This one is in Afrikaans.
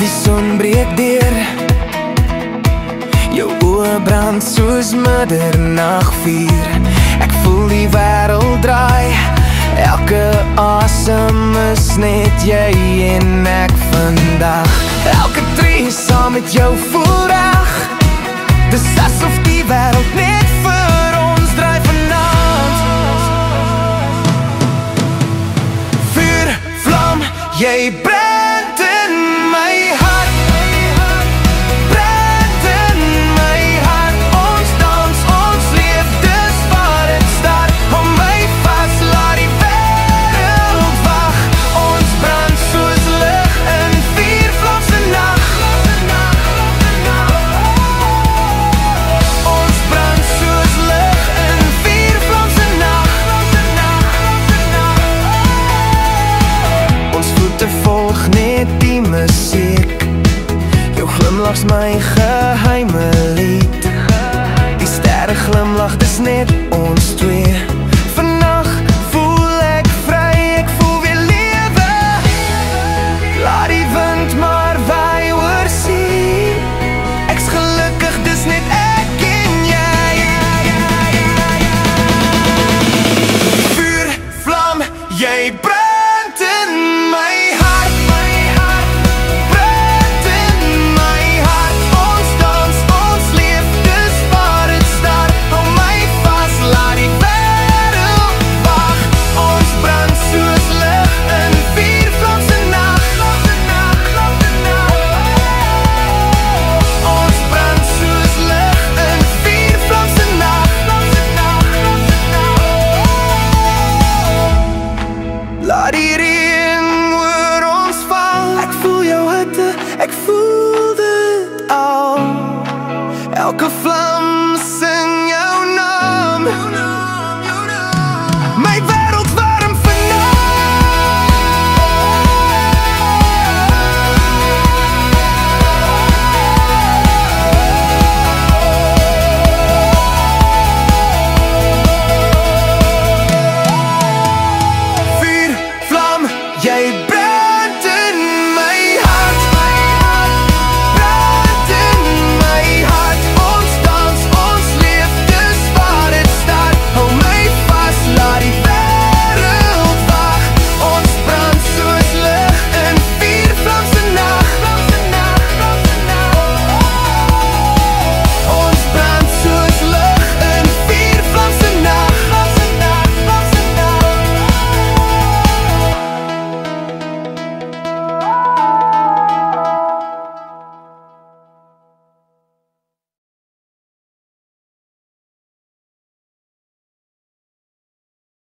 Die son breek deur, jou oë brand soos middernagvuur. Ek voel die wêreld draai, elke asem is net jy en ek vandag. Elke tree saam met jou voel reg, dis asof die wêreld net vir ons draai vanaand. Vuur, vlam, jy brand in my hart, brand in my hart. Ons dans, ons leef, dis waar het start. Hou my vas, laat die wêreld wag. Ons brand soos lig in viervlamse nag. Ons brand soos lig in viervlamse nag. Ons voete volg net die musiek, jou glimlach's my geheime lied. Die sterre glimlach, dis net ons twee. Vandag voel ek vry, ek voel weer lewe. Laat die wind maar waai oor see, ek's gelukkig, dis net ek en jy. Vuur, vlam, jy brand in my hart, brand in my hart. Ons dans, ons leef, dis waar het start. Hou my vas, laat die wêreld wag. Ons brand soos lig in viervlamse nag. Ons brand soos lig in viervlamse nag. Laat die reën oor ons val, ek voel jou hitte, ek voel dit al. Elke vlam